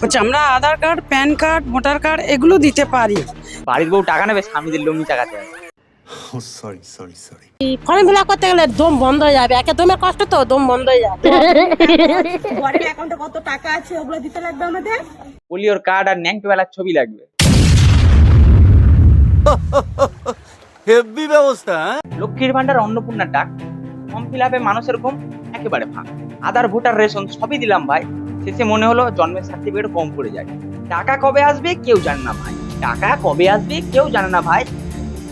বলছি আমরা Aadhaar card, PAN card, voter card এগুলো দিতে পারি। বাড়ির বউ টাকা নেবে, স্বামীদের লগ্নি টাকা চায়। ফর্ম ফিল আপ করতে গেলে দম বন্ধ হয়ে যাবে, একে দমের কষ্ট তো দম বন্ধ হয়ে যাবে। বরের অ্যাকাউন্টে কত টাকা আছে ওগুলো দিতে লাগবে আমাদের। পোলিওর কার্ড আর ন্যাংটোবেলার ছবি লাগবে। হেভি ব্যবস্থা। লক্ষ্মীর ভান্ডার, অন্নপূর্ণার ডাক, ফর্ম ফিল আপে মানুষের ঘুম একেবারে ফাঁক। আধার, ভোটার, রেশন সবই দিলাম ভাই, শেষে মনে হলো জন্মের সার্টিফিকেট কম পড়ে যায়। টাকা কবে আসবে কেউ জানে না ভাই, টাকা কবে আসবে কেউ জানে না ভাই।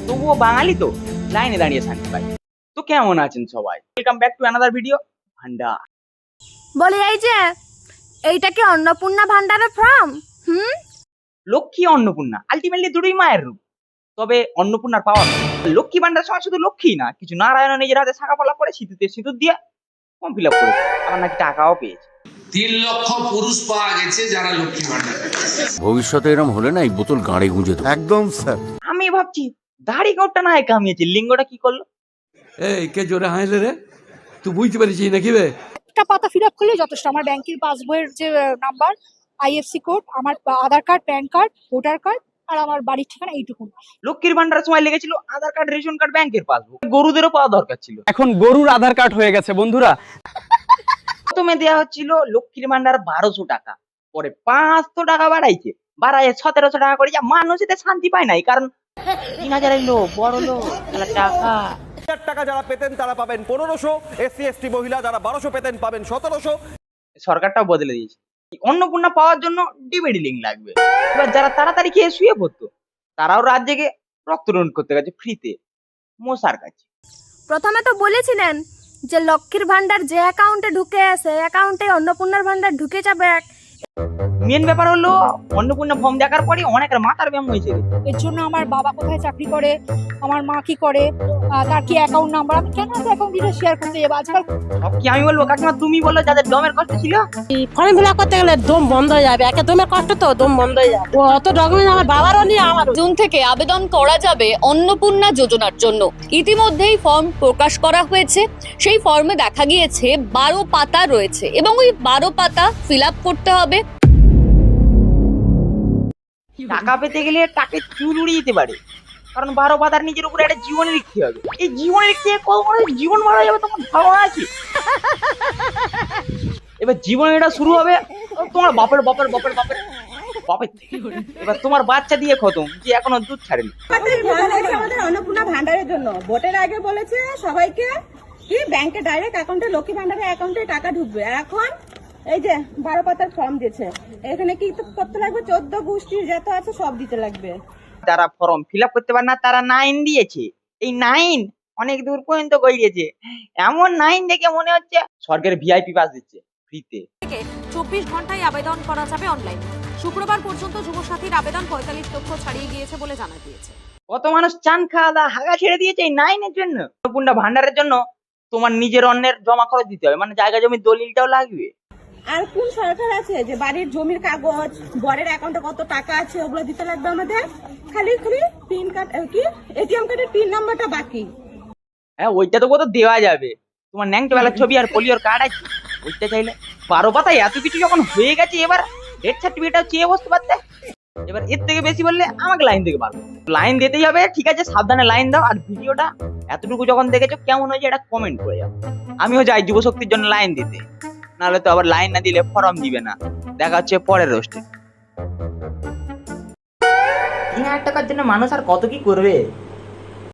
তবুও বাঙালি তো লাইনে দাঁড়িয়ে শান্তি পাই। তো কেমন আছেন সবাই? Welcome back to another video Bhandar. বলি এই যে এইটা কি অন্নপূর্ণা ভান্ডারের ফর্ম? লক্ষ্মী অন্নপূর্ণা আলটিমেটলি দুটোই মায়ের রূপ। তবে অন্নপূর্ণার পাওয়ার লক্ষ্মী ভান্ডার সময় শুধু লক্ষ্মী না, কিছু নারায়ণ নিজের হাতে শাখা পলা করে সিঁদুরতে সিঁদুর দিয়ে ফর্ম ফিল আপ করেছে, আবার নাকি টাকাও পেয়েছে। 3 লক্ষ পুরুষ পাওয়া গেছে যারা লক্ষ্মী ভান্ডার। ভবিষ্যতে এরকম হলে না এই বোতল গাড়ি গুঁজে দেবো। একদম স্যার। আমি ভাবছি দাড়ি গোটটা না কামিয়েছে, লিঙ্গটা কি করলো? এই কে জোরে হাসলে রে? তুই বুঝতে পারছিস নাকি বে? একটা পাতা ফিল আপ করলেই যথেষ্ট। আমার ব্যাংকের পাসবইয়ের যে নাম্বার, আইএফসি কোড, আমার Aadhaar card, PAN card, voter card আর আমার বাড়ির ঠিকানা, এইটুকু। লক্ষ্মীর ভান্ডারের সময় লেগেছিল আধার কার্ড, রেশন কার্ড, ব্যাংকের পাসবুক। গরুদেরও পাওয়া দরকার ছিল, এখন গরুর আধার কার্ড হয়ে গেছে বন্ধুরা। প্রথমে দেওয়া হচ্ছিল লক্ষ্মীর ভান্ডার 1200 টাকা, পরে 500 টাকা বাড়াইছে, বাড়ায় 1700 টাকা করে। যা মানুষ এতে শান্তি পায় নাই, কারণ 3000 এলো বড় লোক টাকা। টাকা যারা পেতেন তারা পাবেন 1500, এসসি এসটি মহিলা যারা 1200 পেতেন পাবেন 1700। সরকারটাও বদলে দিয়েছে, অন্নপূর্ণা পাওয়ার জন্য ডিবিডি লিঙ্ক লাগবে। এবার যারা তাড়াতাড়ি খেয়ে শুয়ে পড়তো তারাও রাত জেগে রক্তদান করতে গেছে ফ্রিতে মশার কাছে। প্রথমে তো বলেছিলেন যে লক্ষ্মীর ভান্ডার যে অ্যাকাউন্টে ঢুকে আছে অ্যাকাউন্টে অন্নপূর্ণার ভান্ডার ঢুকে যাবে। মেন ব্যাপার হলো অন্নপূর্ণা ফর্ম দেখার পরে অনেকের মাথার ব্যায়াম হয়েছে। এর জন্য আমার বাবা কোথায় চাকরি করে, আমার মা কি করে, তার কি অ্যাকাউন্ট নাম্বার, আমি কেন অ্যাকাউন্ট ডিটেইলস শেয়ার করতে যাবো আজকাল? সব কি আমি বলবো কাকিমা, তুমি বলো যাদের দমের কষ্ট ছিল। ফর্ম ফিল আপ করতে গেলে দম বন্ধ হয়ে যাবে, একে দমের কষ্ট তো দম বন্ধ হয়ে যাবে। অত ডকুমেন্ট আমার বাবারও নিয়ে আমার। জুন থেকে আবেদন করা যাবে অন্নপূর্ণা যোজনার জন্য। ইতিমধ্যেই ফর্ম প্রকাশ করা হয়েছে। সেই ফর্মে দেখা গিয়েছে 12 পাতা রয়েছে এবং ওই 12 পাতা ফিল আপ করতে হবে। টাকা পেতে গেলে টাকে চুল উড়িয়ে যেতে পারে, কারণ 12 পাতার নিজের উপরে একটা জীবন লিখতে হবে। এই জীবন লিখতে কত বড় জীবন মারা যাবে তোমার ধারণা আছে? এবার জীবন এটা শুরু হবে তোমার বাপের বাপের বাপের বাপের বাপের থেকে। এবার তোমার বাচ্চা দিয়ে খতম, যে এখনো দুধ ছাড়েনি। আমাদের অন্নপূর্ণা ভান্ডারের জন্য ভোটের আগে বলেছে সবাইকে কি ব্যাংকে ডাইরেক্ট অ্যাকাউন্টে, লক্ষ্মী ভান্ডারের অ্যাকাউন্টে টাকা ঢুকবে। আর এখন এই যে 12 পাতার ফর্ম দিয়েছে, এখানে কি করতে লাগবে? 14 গোষ্ঠীর যত আছে সব দিতে লাগবে। যারা ফর্ম ফিল আপ করতে পারে না তারা 9 দিয়েছে। এই 9 অনেক দূর পর্যন্ত গড়িয়েছে। এমন 9 দেখে মনে হচ্ছে সরকারের ভিআইপি পাস দিচ্ছে ফ্রিতে। 24 ঘন্টায় আবেদন করা যাবে অনলাইনে। শুক্রবার পর্যন্ত যুবসাথীর আবেদন 45 লক্ষ ছাড়িয়ে গিয়েছে বলে জানা গিয়েছে। কত মানুষ চান খাওয়া দাওয়া হাগা ছেড়ে দিয়েছে এই 9 এর জন্য। অন্নপূর্ণা ভান্ডারের জন্য তোমার নিজের অন্যের জমা খরচ দিতে হবে, মানে জায়গা জমি দলিলটাও লাগবে। আর কোন সরকার আছে যে বাড়ির জমির কাগজ, বরের অ্যাকাউন্টে কত টাকা আছে ওগুলো দিতে লাগবে আমাদের? খালি খালি পিন কার্ড, কি এটিএম কার্ডের পিন নাম্বারটা বাকি। হ্যাঁ, ওইটা তো কত দেওয়া যাবে। তোমার ন্যাংটোবেলার ছবি আর পোলিওর কার্ড আছে, ওইটা চাইলে 12 পাতায় এত কিছু যখন হয়ে গেছে, এবার ডেথ সার্টিফিকেটটাও চেয়ে বসতে পারতে। এবার এর থেকে বেশি বললে আমাকে লাইন থেকে পারবো। লাইন দিতেই হবে, ঠিক আছে, সাবধানে লাইন দাও। আর ভিডিওটা এতটুকু যখন দেখেছো কেমন হয়েছে এটা কমেন্ট করে যাও। আমিও যাই যুবশক্তির জন্য লাইন দিতে, নাহলে তো আবার লাইন না দিলে ফর্ম দিবে না। দেখা হচ্ছে পরের রোস্টে। 3000 টাকার জন্য মানুষ আর কত কি করবে?